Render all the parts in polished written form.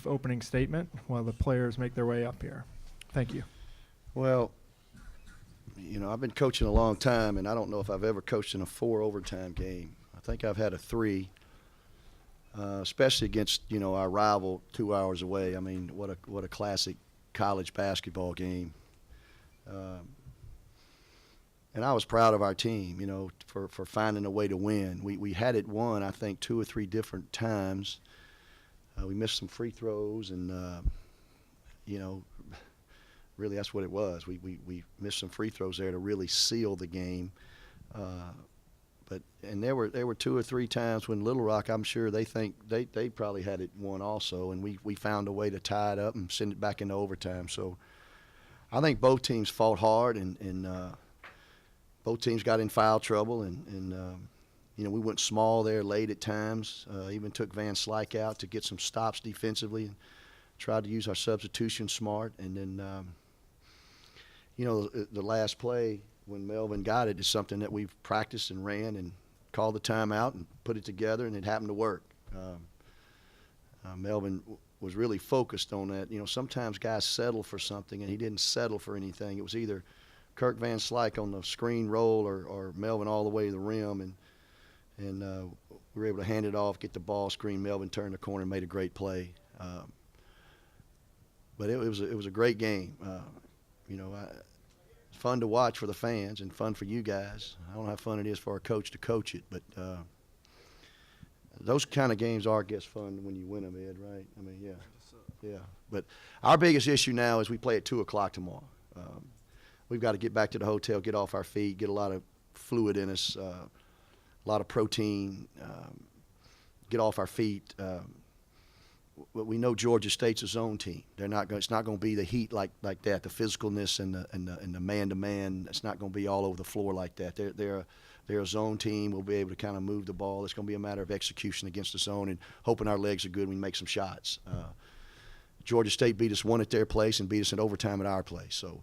brief opening statement while the players make their way up here. Thank you. Well, I've been coaching a long time, and I don't know if I've ever coached in a 4 overtime game. I think I've had a 3, especially against, our rival 2 hours away. I mean, what a classic college basketball game. And I was proud of our team, for finding a way to win. We had it won, I think, 2 or 3 different times. We missed some free throws, and, really that's what it was. We missed some free throws there to really seal the game. And there were 2 or 3 times when Little Rock, I'm sure they think they probably had it won also, and we found a way to tie it up and send it back into overtime. So I think both teams fought hard, and both teams got in foul trouble, and we went small there late at times. Even took Van Slyke out to get some stops defensively, and tried to use our substitution smart. And then, the last play when Melvin got it is something that we've practiced and ran and called the timeout and put it together, and it happened to work. Melvin was really focused on that. Sometimes guys settle for something, and he didn't settle for anything. It was either Kirk Van Slyke on the screen roll or Melvin all the way to the rim, and we were able to hand it off, get the ball screen. Melvin turned the corner and made a great play. But it was a great game. Fun to watch for the fans and fun for you guys. I don't know how fun it is for a coach to coach it, but those kind of games are, I guess, fun when you win them, Ed, right? I mean, yeah. But our biggest issue now is we play at 2 o'clock tomorrow. We've got to get back to the hotel, get off our feet, get a lot of fluid in us, a lot of protein, get off our feet. We know Georgia State's a zone team. It's not going to be the heat like that, the physicalness and the man-to-man. It's not going to be all over the floor like that. They're a zone team. We'll be able to kind of move the ball. It's going to be a matter of execution against the zone and hoping our legs are good when we make some shots. Georgia State beat us one at their place and beat us in overtime at our place. So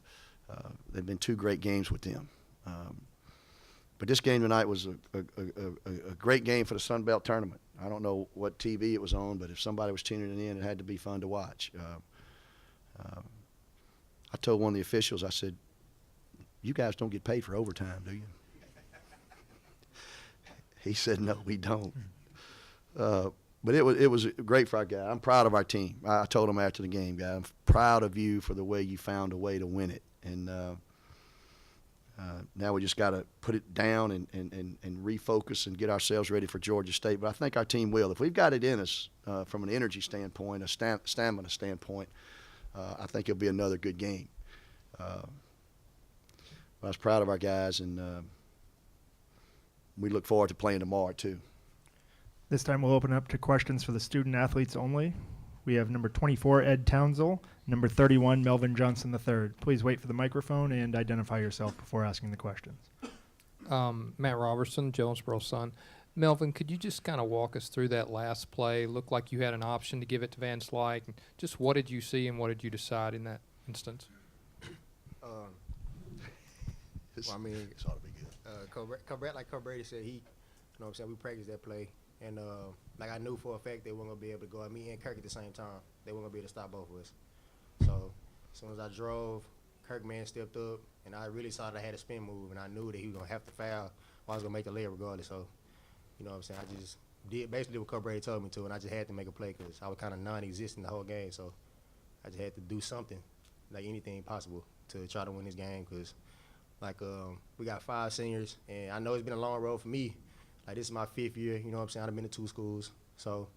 they've been 2 great games with them. But this game tonight was a great game for the Sun Belt tournament. I don't know what TV it was on, but if somebody was tuning it in, it had to be fun to watch. I told one of the officials, I said, "You guys don't get paid for overtime, do you?" He said, "No, we don't." But it was great for our guy. I'm proud of our team. I told him after the game, guy, I'm proud of you for the way you found a way to win it. And now we just got to put it down and refocus and get ourselves ready for Georgia State. But I think our team will. If we've got it in us from an energy standpoint, a stamina standpoint, I think it'll be another good game. I was proud of our guys, and we look forward to playing tomorrow too. This time we'll open up to questions for the student athletes only. We have number 24, Ed Townsell, number 31, Melvin Johnson III. Please wait for the microphone and identify yourself before asking the questions. Matt Robertson, Jonesboro's son. Melvin, could you just kind of walk us through that last play? Looked like you had an option to give it to Van Slyke. Just what did you see and what did you decide in that instance? This ought to be good. Like Coach Brady said, we practiced that play. And like I knew for a fact they weren't going to be able to go at me and Kirk at the same time. They weren't going to be able to stop both of us. So as soon as I drove, Kirk man stepped up, and I really saw that I had a spin move, and I knew that he was going to have to foul or I was going to make the lay regardless. So, I just did basically what Coach Brady told me to, and I just had to make a play because I was kind of non-existent the whole game. So I just had to do something, like anything possible, to try to win this game because, we got 5 seniors, and I know it's been a long road for me. Like, this is my 5th year, I've been to 2 schools. So,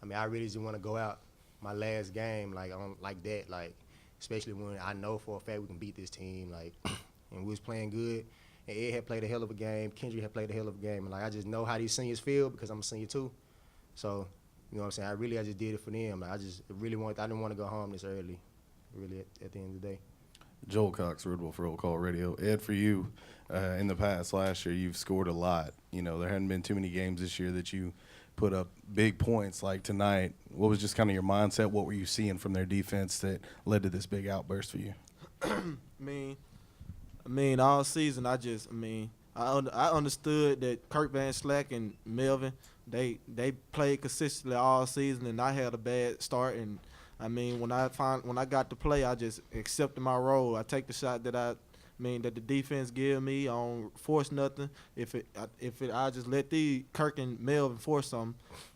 I really just want to go out my last game, like that, especially when I know for a fact we can beat this team, and we was playing good. And Ed had played a hell of a game. Kendrick had played a hell of a game. And, I just know how these seniors feel because I'm a senior too. So, I just did it for them. I didn't want to go home this early, really, at the end of the day. Joel Cox, Red Wolf Roll Call Radio. Ed, for you, in the past, last year, you've scored a lot. There hadn't been too many games this year that you put up big points like tonight. What was just kind of your mindset? What were you seeing from their defense that led to this big outburst for you? All season, I understood that Kirk Van Slyke and Melvin, they played consistently all season, and I had a bad start, and I mean, when I got to play, I just accepted my role. I take the shot that the defense give me. I don't force nothing. I just let Kirk and Melvin force something,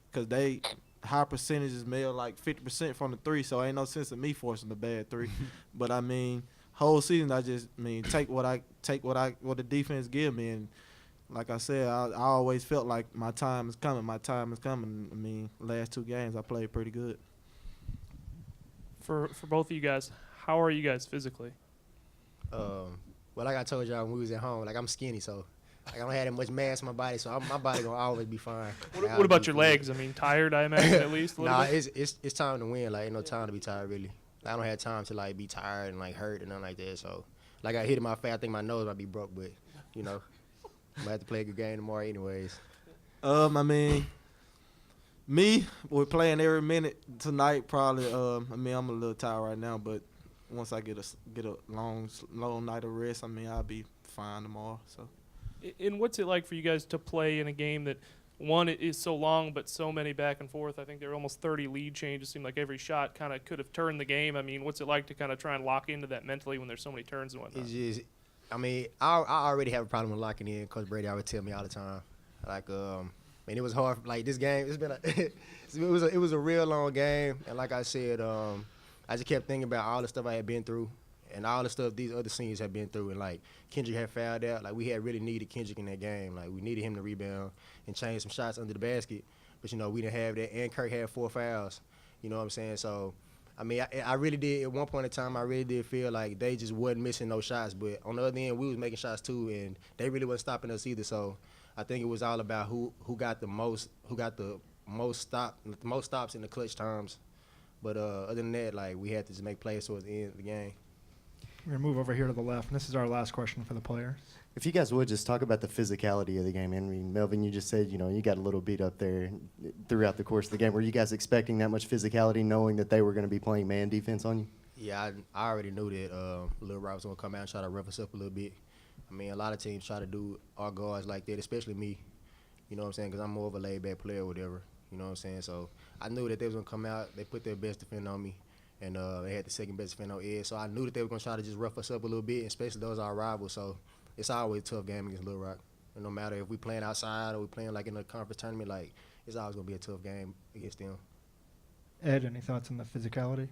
because they high percentages Mel like 50% from the three, so ain't no sense of me forcing the bad three. But I mean, whole season I just take what the defense give me, and like I said, I always felt like my time is coming. My time is coming. I mean, last 2 games I played pretty good. For both of you guys, how are you guys physically? Well, like I told y'all when we was at home, like I'm skinny, so like I don't have that much mass in my body, so my body gonna always be fine. What about your legs? I mean, tired, I imagine, at least a little Nah, bit? it's time to win. Like ain't no time to be tired really. I don't have time to like be tired and like hurt and nothing like that. So like I hit in my face, I think my nose might be broke, but you know, I'm gonna have to play a good game tomorrow anyways. I mean, me, we're playing every minute tonight. Probably. I'm a little tired right now, but once I get a long night of rest, I mean, I'll be fine tomorrow. So. And what's it like for you guys to play in a game that, one, it is so long, but so many back and forth? I think there were almost 30 lead changes. It seemed like every shot kind of could have turned the game. I mean, what's it like to kind of try and lock into that mentally when there's so many turns and whatnot? It's just, I mean, I already have a problem with locking in. Coach Brady always tell me all the time. Like, man, it was hard. Like this game, it's been it was a real long game, and like I said, I just kept thinking about all the stuff I had been through, and all the stuff these other seniors had been through, and like Kendrick had fouled out. Like we had really needed Kendrick in that game. Like we needed him to rebound and change some shots under the basket, but we didn't have that. And Kirk had 4 fouls. You know what I'm saying? So, I mean, I really did at one point in time. I really did feel like they just wasn't missing no shots. But on the other end, we was making shots too, and they really wasn't stopping us either. So, I think it was all about who got the most stops in the clutch times. But other than that, like we had to just make plays towards the end of the game. We're going to move over here to the left, and this is our last question for the players. If you guys would just talk about the physicality of the game. I mean, Melvin, you just said, you got a little beat up there throughout the course of the game. Were you guys expecting that much physicality, knowing that they were going to be playing man defense on you? Yeah, I already knew that Lil Rob was going to come out and try to rough us up a little bit. I mean, a lot of teams try to do our guards like that, especially me. You know what I'm saying? Because I'm more of a laid-back player or whatever. You know what I'm saying? So I knew that they was going to come out. They put their best defender on me, and they had the second best defender on Ed. So I knew that they were going to try to just rough us up a little bit, especially those are our rivals. So it's always a tough game against Little Rock. And no matter if we playing outside or we playing like in a conference tournament, like it's always going to be a tough game against them. Ed, any thoughts on the physicality?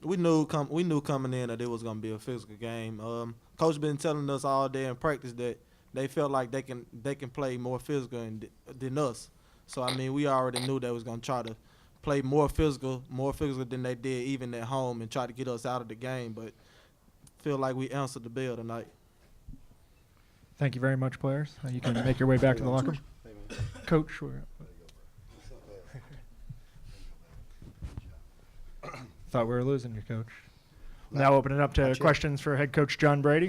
We knew coming in that it was gonna be a physical game. Coach been telling us all day in practice that they felt like they can play more physical than us. So I mean, we already knew they was gonna try to play more physical than they did even at home, and try to get us out of the game. But feel like we answered the bell tonight. Thank you very much, players. You can make your way back to the locker room. Coach, thought we were losing you, Coach. Now open it up to questions for head coach John Brady.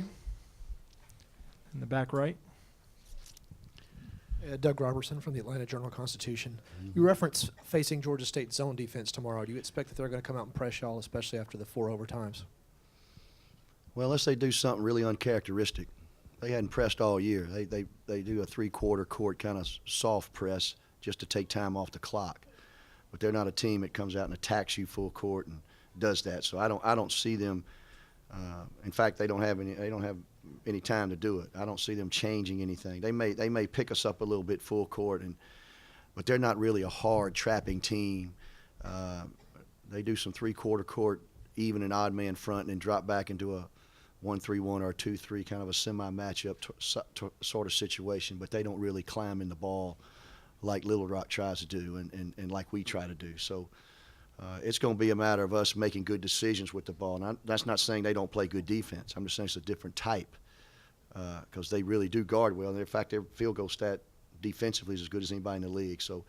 In the back right. Doug Robertson from the Atlanta Journal-Constitution. You reference facing Georgia State zone defense tomorrow. Do you expect that they're going to come out and press y'all, especially after the 4 overtimes? Well, unless they do something really uncharacteristic. They hadn't pressed all year. They do a 3/4 court kind of soft press just to take time off the clock. But they're not a team that comes out and attacks you full court and does that. So I don't see them. In fact, they don't have any time to do it. I don't see them changing anything. They may pick us up a little bit full court, but they're not really a hard trapping team. They do some 3/4 court, even an odd man front, and then drop back into a 1-3-1 or 2-3 kind of a semi matchup sort of situation. But they don't really climb in the ball like Little Rock tries to do and like we try to do. So it's going to be a matter of us making good decisions with the ball. And that's not saying they don't play good defense. I'm just saying it's a different type because they really do guard well. And in fact, their field goal stat defensively is as good as anybody in the league. So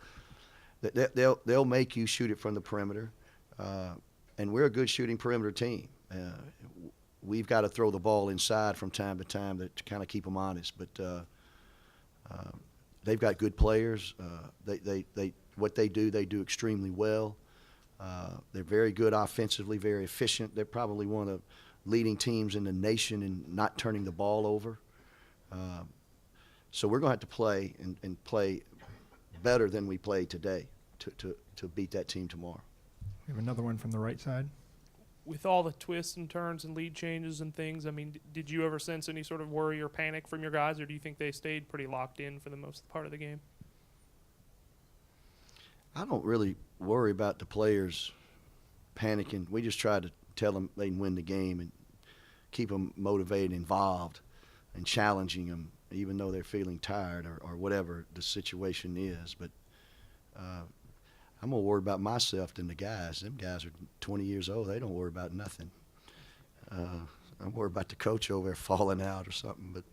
they'll make you shoot it from the perimeter. And we're a good shooting perimeter team. We've got to throw the ball inside from time to time to kind of keep them honest. But they've got good players. What they do extremely well. They're very good offensively, very efficient. They're probably one of the leading teams in the nation in not turning the ball over. So we're going to have to play and play better than we played today to beat that team tomorrow. We have another one from the right side. With all the twists and turns and lead changes and things, I mean, did you ever sense any sort of worry or panic from your guys, or do you think they stayed pretty locked in for the most part of the game? I don't really worry about the players panicking. We just try to tell them they can win the game and keep them motivated, involved, and challenging them, even though they're feeling tired or whatever the situation is. But I'm more worried about myself than the guys. Them guys are 20 years old. They don't worry about nothing. I'm worried about the coach over there falling out or something. But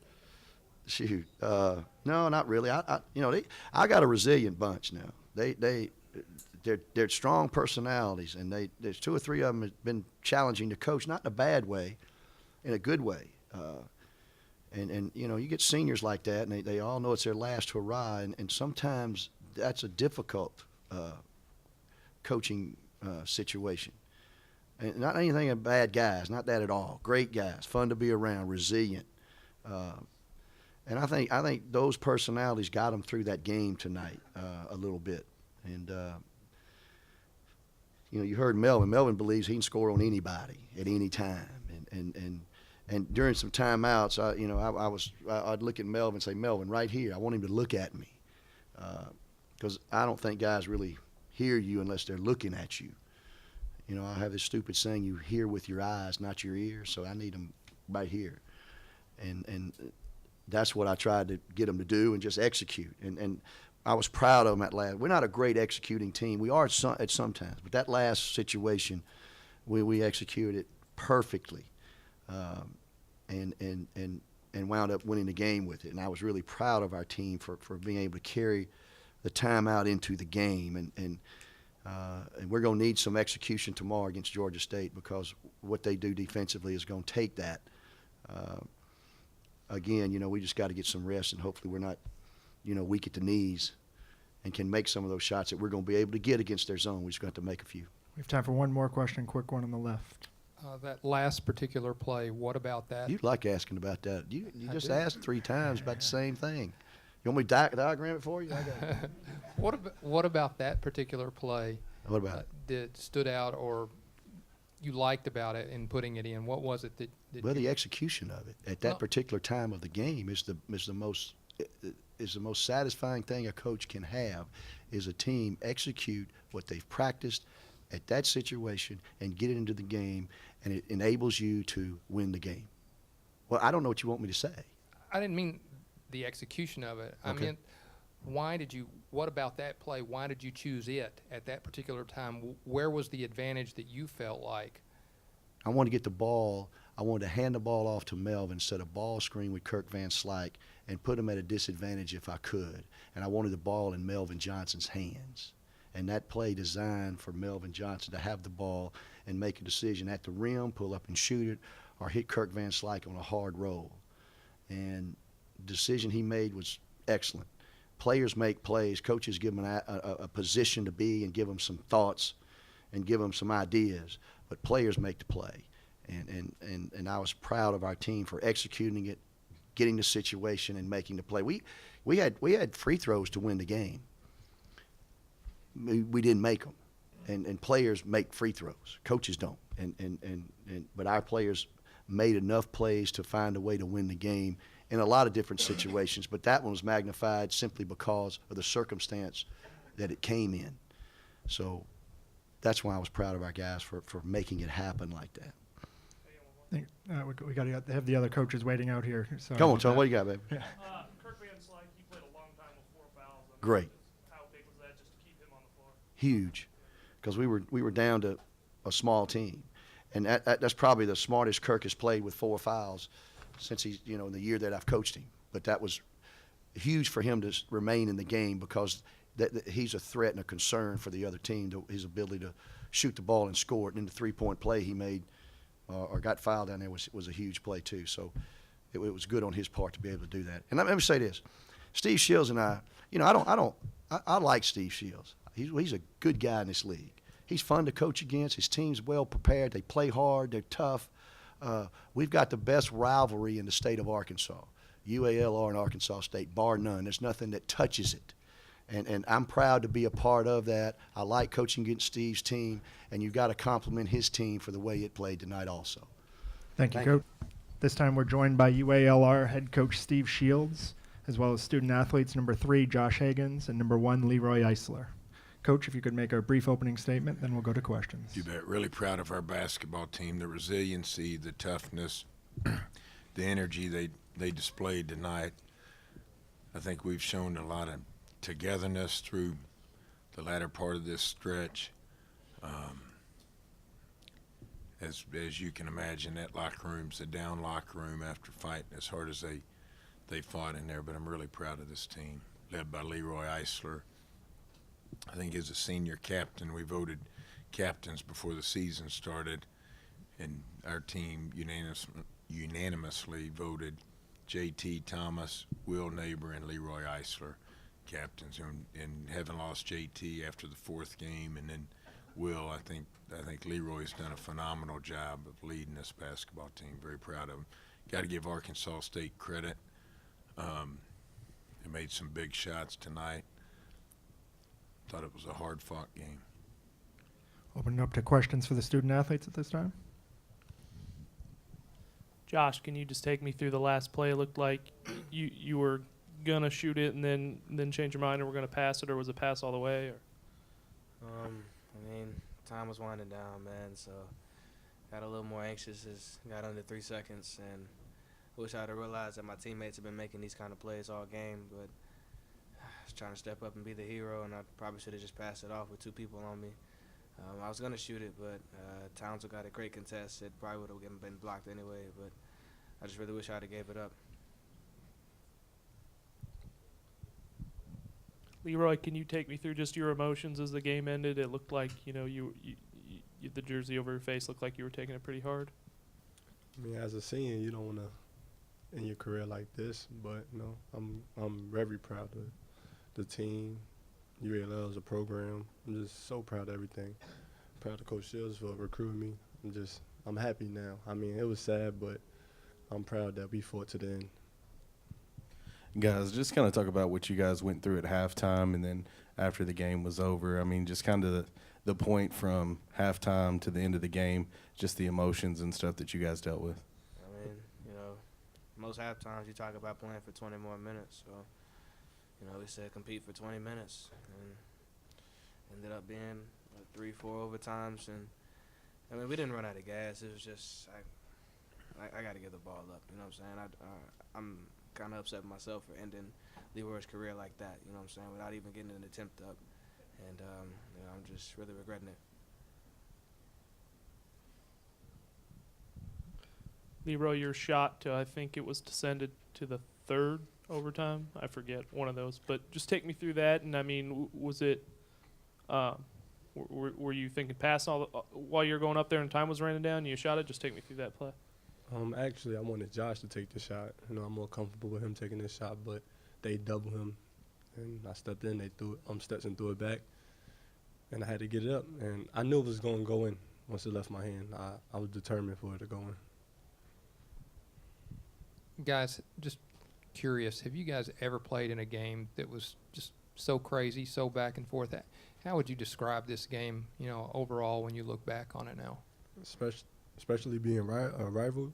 shoot, no, not really. I got a resilient bunch now. They're strong personalities, and there's 2 or 3 of them have been challenging to coach, not in a bad way, in a good way. And you get seniors like that, and they all know it's their last hurrah, and sometimes that's a difficult coaching situation. And not anything of bad guys, not that at all. Great guys, fun to be around, resilient. And I think those personalities got them through that game tonight a little bit. And you heard Melvin. Melvin believes he can score on anybody at any time. And during some timeouts, I'd look at Melvin and say, Melvin, right here, I want him to look at me, because I don't think guys really hear you unless they're looking at you. I have this stupid saying, you hear with your eyes, not your ears. So I need them right here, and that's what I tried to get them to do and just execute. And I was proud of them at last. We're not a great executing team. We are at sometimes, but that last situation, we executed it perfectly, and wound up winning the game with it. And I was really proud of our team for being able to carry the timeout into the game. And we're going to need some execution tomorrow against Georgia State, because what they do defensively is going to take that. Again, we just got to get some rest, and hopefully we're not, weak at the knees and can make some of those shots that we're going to be able to get against their zone. We just got to make a few. We have time for one more question, quick one on the left. That last particular play, what about that? You like asking about that. You just do. asked 3 times about the same thing. You want me to diagram it for you? I got it. What about that particular play? What about it? That stood out or you liked about it in putting it in? What was it that Well, the execution of it at that particular time of the game is the most satisfying thing a coach can have, is a team execute what they've practiced at that situation and get it into the game, and it enables you to win the game. Well, I don't know what you want me to say. I didn't mean the execution of it. I Okay. meant, what about that play? Why did you choose it at that particular time? Where was the advantage that you felt like? I wanted to get the ball. I wanted to hand the ball off to Melvin, set a ball screen with Kirk Van Slyke, and put him at a disadvantage if I could. And I wanted the ball in Melvin Johnson's hands. And that play designed for Melvin Johnson to have the ball and make a decision at the rim, pull up and shoot it, or hit Kirk Van Slyke on a hard roll. And the decision he made was excellent. Players make plays. Coaches give them a position to be and give them some thoughts and give them some ideas. But players make the play. And I was proud of our team for executing it, getting the situation, and making the play. We had free throws to win the game. We didn't make them, and players make free throws. Coaches don't, but our players made enough plays to find a way to win the game in a lot of different situations. But that one was magnified simply because of the circumstance that it came in. So that's why I was proud of our guys for making it happen like that. We got to have the other coaches waiting out here. Sorry Come on, about Tom, that. what you got, baby? Kirk Van Slyke, he played a long time with 4 fouls. I mean, Great. How big was that just to keep him on the floor? Huge, because we were down to a small team, and that's probably the smartest Kirk has played with 4 fouls since he's in the year that I've coached him. But that was huge for him to remain in the game, because that he's a threat and a concern for the other team. His ability to shoot the ball and score it, and the 3-point play he made or got fouled down there was a huge play too. So it was good on his part to be able to do that. And let me say this: Steve Shields and I like Steve Shields. He's a good guy in this league. He's fun to coach against. His team's well prepared. They play hard. They're tough. We've got the best rivalry in the state of Arkansas, UALR and Arkansas State, bar none. There's nothing that touches it. And I'm proud to be a part of that. I like coaching against Steve's team, and you've got to compliment his team for the way it played tonight also. Thank you, Thank you. Coach. This time we're joined by UALR head coach Steve Shields, as well as student athletes number 3, Josh Hagens, and number 1, Leroy Eisler. Coach, if you could make a brief opening statement, then we'll go to questions. You bet. Really proud of our basketball team, the resiliency, the toughness, the energy they displayed tonight. I think we've shown a lot of togetherness through the latter part of this stretch. As you can imagine, that locker room's a down locker room after fighting as hard as they fought in there, but I'm really proud of this team, led by Leroy Eisler. I think as a senior captain, we voted captains before the season started, and our team unanimously voted J.T. Thomas, Will Neighbor, and Leroy Eisler captains. And having lost J.T. after the 4th game, and then Will, I think Leroy's done a phenomenal job of leading this basketball team. Very proud of him. Got to give Arkansas State credit. They made some big shots tonight. Thought it was a hard-fought game. Opening up to questions for the student athletes at this time. Josh, can you just take me through the last play? It looked like you were gonna shoot it and then change your mind and were gonna pass it, or was it pass all the way? Or? I mean, time was winding down, man, so got a little more anxious as got under 3 seconds, and wish I'd have realized that my teammates have been making these kind of plays all game, but I was trying to step up and be the hero, and I probably should have just passed it off with 2 people on me. I was going to shoot it, but Townsend got a great contest. It probably would have been blocked anyway, but I just really wish I'd have gave it up. Leroy, can you take me through just your emotions as the game ended? It looked like, you the jersey over your face looked like you were taking it pretty hard. I mean, as a senior, you don't want to end your career like this, but I'm very proud of the team. UALR is a program. I'm just so proud of everything. Proud of Coach Shields for recruiting me. I'm happy now. I mean, it was sad, but I'm proud that we fought to the end. Guys, just kind of talk about what you guys went through at halftime and then after the game was over. I mean, just kind of the point from halftime to the end of the game, just the emotions and stuff that you guys dealt with. I mean, most half times you talk about playing for 20 more minutes. So, we said compete for 20 minutes, and ended up being 3-4 overtimes. And I mean, we didn't run out of gas. It was just I got to get the ball up. You know what I'm saying? I'm kind of upset with myself for ending Leroy's career like that. You know what I'm saying? Without even getting an attempt up, and I'm just really regretting it. Leroy, your shot to, I think it was descended to the 3rd overtime. I forget, one of those. But just take me through that. And I mean, was it? Were you thinking pass while you're going up there and time was running down? And you shot it. Just take me through that play. Actually, I wanted Josh to take the shot. I'm more comfortable with him taking this shot, but they doubled him, and I stepped in. They threw it. Stetson threw it back, and I had to get it up. And I knew it was going to go in once it left my hand. I was determined for it to go in. Guys, just curious, have you guys ever played in a game that was just so crazy, so back and forth? How would you describe this game, overall when you look back on it now? Especially being a rival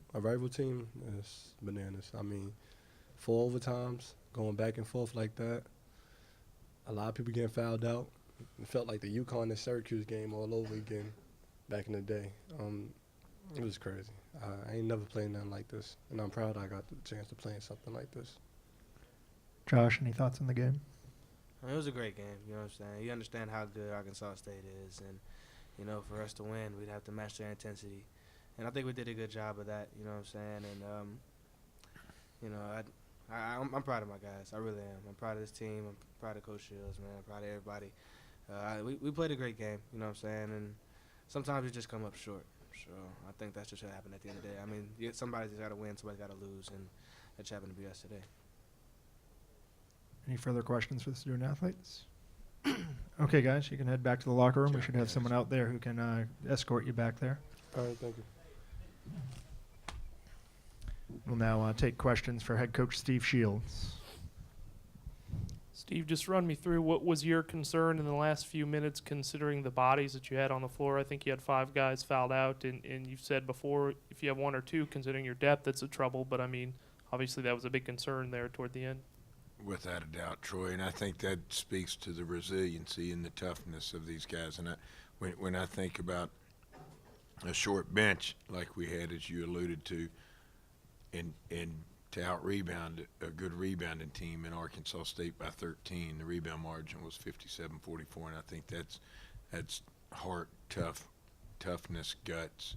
team, it's bananas. I mean, 4 overtimes, going back and forth like that. A lot of people getting fouled out. It felt like the UConn and Syracuse game all over again back in the day. It was crazy. I ain't never played nothing like this, and I'm proud I got the chance to play in something like this. Josh, any thoughts on the game? It was a great game. You know what I'm saying? You understand how good Arkansas State is, and for us to win, we'd have to match their intensity. And I think we did a good job of that, you know what I'm saying? And, I'm proud of my guys. I really am. I'm proud of this team. I'm proud of Coach Shields, man. I'm proud of everybody. We played a great game, you know what I'm saying? And sometimes we just come up short. So I think that's just what happened at the end of the day. I mean, somebody's got to win, somebody's got to lose, and that just happened to be us today. Any further questions for the student athletes? Okay, guys, you can head back to the locker room. We should have someone out there who can escort you back there. All right, thank you. We'll now take questions for head coach Steve Shields. Steve, just run me through what was your concern in the last few minutes considering the bodies that you had on the floor. I think you had 5 guys fouled out, and you've said before if you have 1 or 2, considering your depth, that's a trouble. But, I mean, obviously that was a big concern there toward the end. Without a doubt, Troy, and I think that speaks to the resiliency and the toughness of these guys. And when I think about a short bench like we had, as you alluded to, and to out-rebound a good rebounding team in Arkansas State by 13, the rebound margin was 57-44, and I think that's heart, toughness, guts,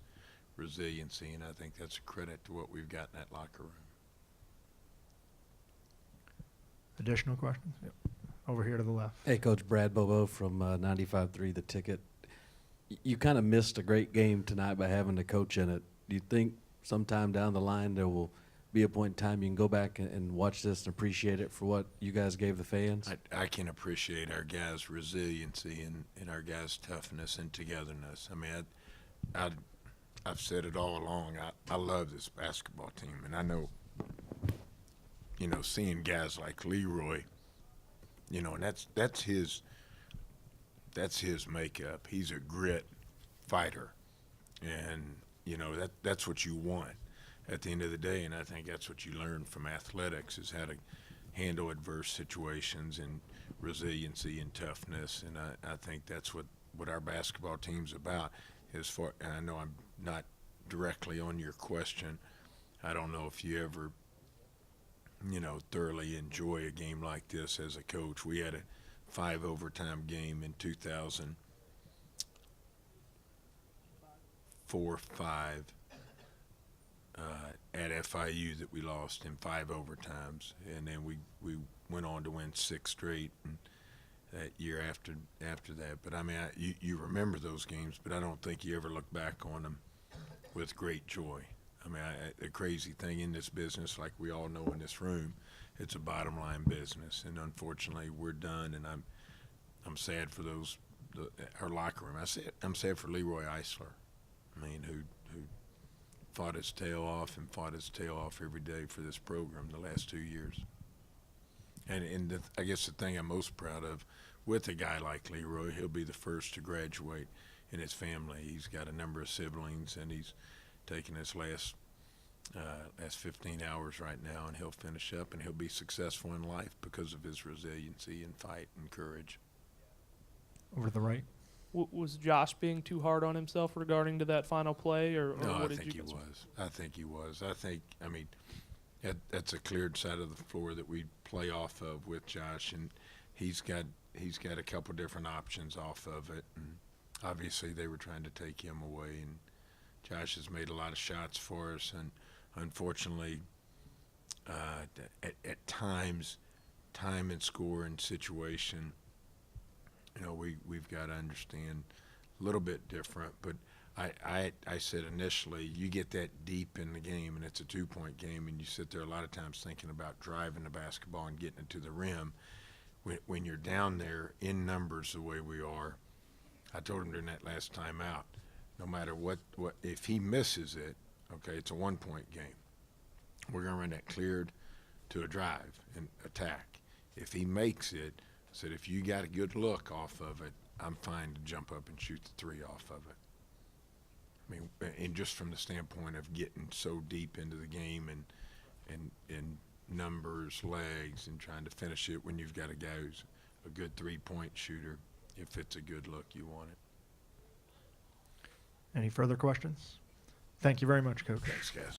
resiliency, and I think that's a credit to what we've got in that locker room. Additional questions? Yep. Over here to the left. Hey, Coach Brad Bobo from 95.3 The Ticket. You kind of missed a great game tonight by having to coach in it. Do you think sometime down the line there will be a point in time you can go back and watch this and appreciate it for what you guys gave the fans? I can appreciate our guys' resiliency and our guys' toughness and togetherness. I mean, I've said it all along. I love this basketball team, and I know, seeing guys like Leroy, and that's his makeup. He's a grit fighter, and that's what you want at the end of the day. And I think that's what you learn from athletics, is how to handle adverse situations and resiliency and toughness. And I think that's what our basketball team's about. And I know I'm not directly on your question. I don't know if you ever thoroughly enjoy a game like this as a coach. We had a 5 overtime game in 2004-5 at FIU that we lost in 5 overtimes, and then we went on to win 6 straight and that year after that. But I mean, you remember those games, but I don't think you ever look back on them with great joy. I mean, the crazy thing in this business, like we all know in this room, it's a bottom line business, and unfortunately we're done. And I'm sad for our locker room. I'm sad for Leroy Eisler. I mean, who fought his tail off every day for this program the last 2 years. And I guess the thing I'm most proud of with a guy like Leroy, he'll be the first to graduate in his family. He's got a number of siblings, and he's taking his last 15 hours right now, and he'll finish up, and he'll be successful in life because of his resiliency and fight and courage. Over to the right. Was Josh being too hard on himself regarding to that final play, or No, what I did think you he guys? was. I mean, that's a cleared side of the floor that we play off of with Josh, and he's got a couple different options off of it, and obviously they were trying to take him away, and Josh has made a lot of shots for us, and unfortunately, at times, time and score and situation, we've got to understand a little bit different. But I said initially, you get that deep in the game, and it's a 2-point game, and you sit there a lot of times thinking about driving the basketball and getting it to the rim. When you're down there in numbers the way we are, I told him during that last time out, no matter what if he misses it, okay, it's a 1-point game. We're going to run that cleared to a drive and attack. If he makes it, I said, if you got a good look off of it, I'm fine to jump up and shoot the 3 off of it. I mean, and just from the standpoint of getting so deep into the game and numbers, legs, and trying to finish it when you've got a guy who's a good 3-point shooter, if it's a good look, you want it. Any further questions? Thank you very much, Coach. Thanks, guys.